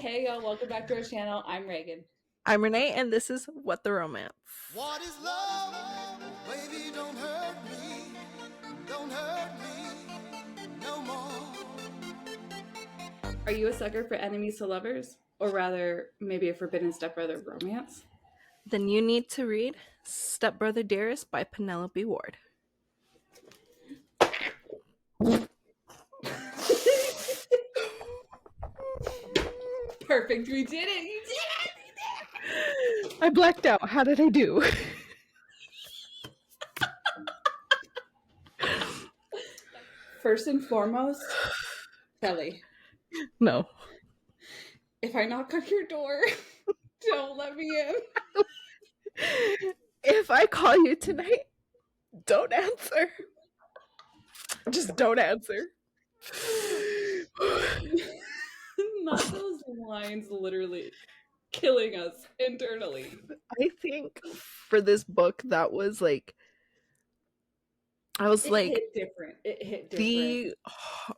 Hey y'all, welcome back to our channel. I'm Reagan. I'm Renee, and this is What the Romance. What is love? Baby, don't hurt me. Don't hurt me no more. Are you a sucker for enemies to lovers? Or rather, maybe a forbidden stepbrother romance? Then you need to read StepBrother, Dearest by Penelope Ward. Perfect, we did it! You did it! You did it! I blacked out. How did I do? First and foremost, Kelly. No. If I knock on your door, don't let me in. If I call you tonight, don't answer. Just don't answer. Not those lines literally killing us internally. I think for this book, that was like, It hit different. The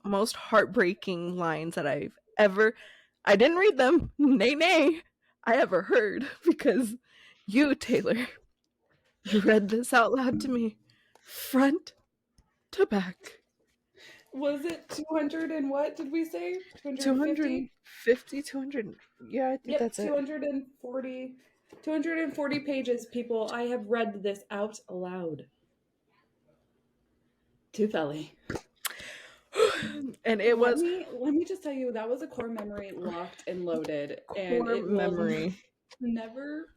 most heartbreaking lines that I didn't read them, nay, I ever heard, because you, Taylor, you read this out loud to me, front to back. Was it 200 and what did we say? 250? 200. Yeah, I think that's 240. 240 pages, people. I have read this out loud. To Felly. And it was... Let me just tell you, that was a core memory locked and loaded. And it memory. Never...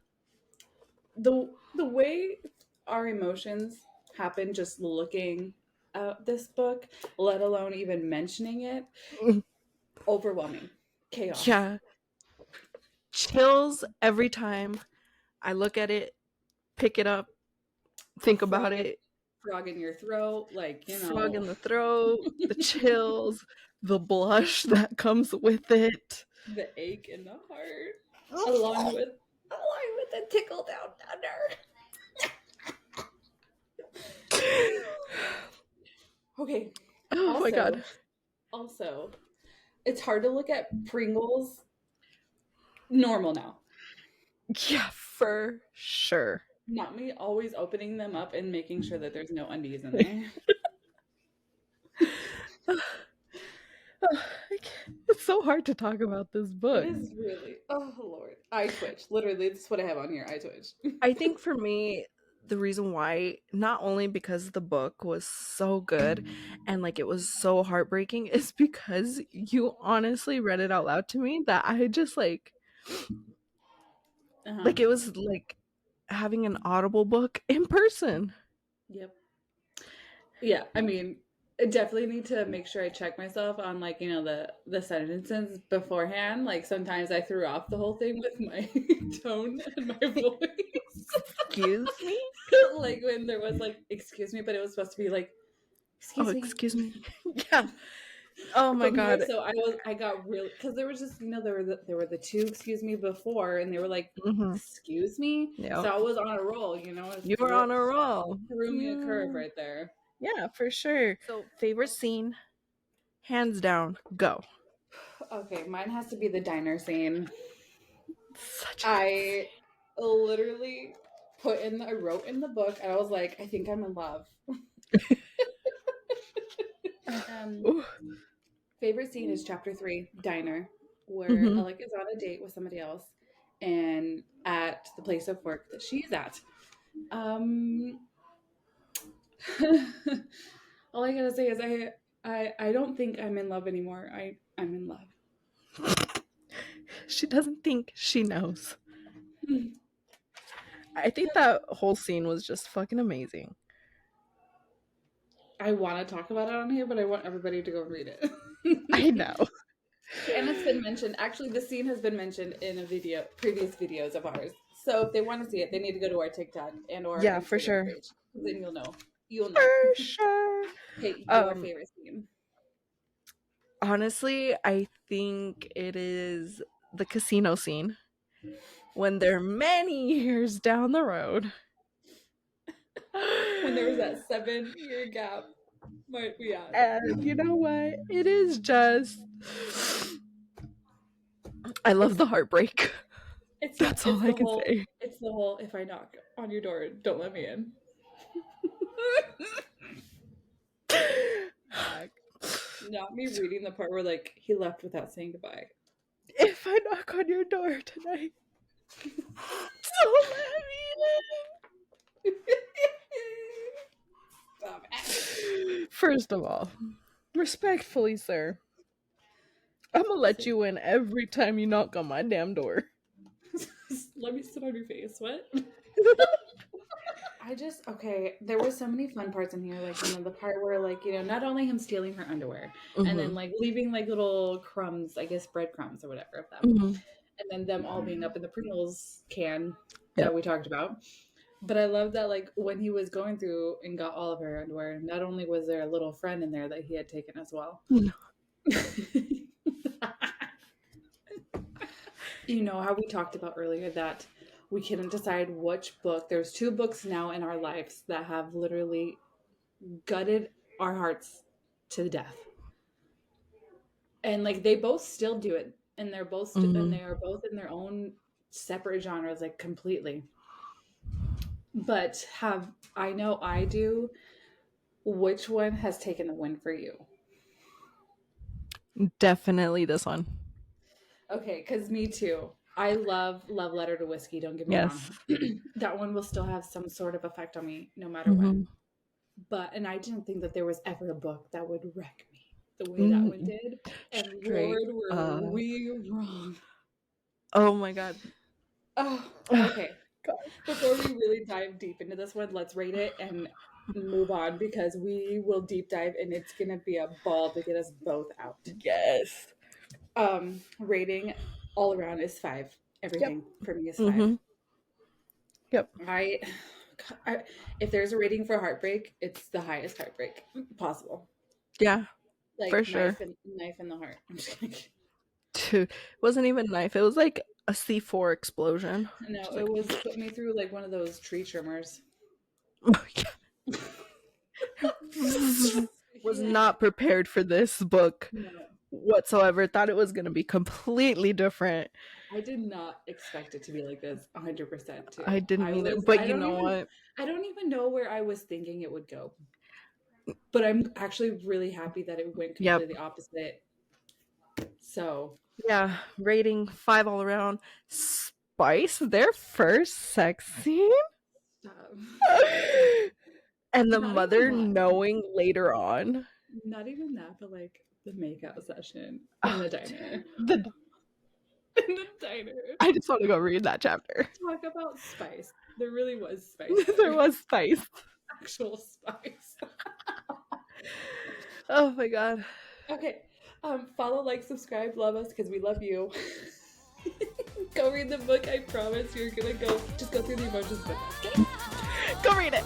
The way our emotions happen just looking at this book, let alone even mentioning it, overwhelming. Chaos. Yeah. Chills every time I look at it, pick it up, think about it. Frog in your throat, like, you know. Frog in the throat, the chills, the blush that comes with it. The ache in the heart. Along with the tickle down under. Okay. Oh my god. Also, it's hard to look at Pringles normal now. Yeah, for sure. Not me always opening them up and making sure that there's no undies in there. It's so hard to talk about this book. It is really. Oh, Lord. I twitch. Literally, this is what I have on here. I twitch. I think for me, the reason why, not only because the book was so good and like it was so heartbreaking, is because you honestly read it out loud to me that I just like it was like having an Audible book in person. Yep. Yeah, I mean, I definitely need to make sure I check myself on, like, you know, the sentences beforehand. Like, sometimes I threw off the whole thing with my tone and my voice. Excuse me? Like, when there was, like, excuse me, but it was supposed to be, like, excuse me. Excuse me. Yeah. Oh my god. So I got really, because there was just, you know, there were the two excuse me before, and they were like, excuse me? Yep. So I was on a roll, you know? You were on a roll. Threw me a curve right there. Yeah, for sure. So, favorite scene, hands down, go. Okay, mine has to be the diner scene. I literally I wrote in the book, and I was like, I think I'm in love. Favorite scene is chapter 3, diner, where Alec is on a date with somebody else, and at the place of work that she's at. All I gotta say is I don't think I'm in love anymore. I'm in love. She doesn't think she knows. I think that whole scene was just fucking amazing. I want to talk about it on here, but I want everybody to go read it. I know. And it's been mentioned. Actually, the scene has been mentioned in previous videos of ours. So if they want to see it, they need to go to our TikTok and or yeah, for sure. Page. Then you'll know. For sure. Okay, your favorite scene. Honestly, I think it is the casino scene when they're many years down the road. When there was that 7-year gap. And you know what? It is just... I love the heartbreak. It's That's all I can say. It's the whole, if I knock on your door, don't let me in. Not me reading the part where like he left without saying goodbye. If I knock on your door tonight, don't let me Stop in. First of all, respectfully, sir, I'm gonna let you in every time you knock on my damn door. Let me sit on your face. What? Okay, there were so many fun parts in here, like, the part where, like, not only him stealing her underwear, and then, like, leaving, like, little crumbs, I guess breadcrumbs or whatever of them, and then them all being up in the Pringles can that we talked about. But I love that, like, when he was going through and got all of her underwear, not only was there a little friend in there that he had taken as well. How we talked about earlier that we couldn't decide which book. There's 2 books now in our lives that have literally gutted our hearts to death. And like they both still do it, and they're both and they are both in their own separate genres, like completely. But I know I do. Which one has taken the win for you? Definitely this one. Okay, because me too. I love Love Letter to Whiskey, don't get me wrong. That one will still have some sort of effect on me no matter when. And I didn't think that there was ever a book that would wreck me the way that one did. And Lord, were we wrong. Oh my God. Oh, okay. God. Before we really dive deep into this one, let's rate it and move on, because we will deep dive and it's gonna be a ball to get us both out. Yes. Rating all around is 5. Everything for me is 5. Yep. If there's a rating for heartbreak, it's the highest heartbreak possible. Yeah, like for sure. Knife in the heart. I'm just kidding. Dude, it wasn't even a knife. It was like a C4 explosion. No, it was put me through like one of those tree trimmers. Was not prepared for this book whatsoever. Thought it was going to be completely different. I did not expect it to be like this 100% too. I didn't either. But you know what? I don't even know where I was thinking it would go. But I'm actually really happy that it went completely opposite. So yeah, rating 5 all around. Spice, their first sex scene. And the mother knowing later on. Not even that, but like the makeout session in the diner. In the diner. I just want to go read that chapter. Talk about spice. There really was spice. There was spice. Actual spice. Oh my God. Okay. Follow, like, subscribe, love us, because we love you. Go read the book. I promise you're gonna just go through the emotions with us. Okay? Go read it.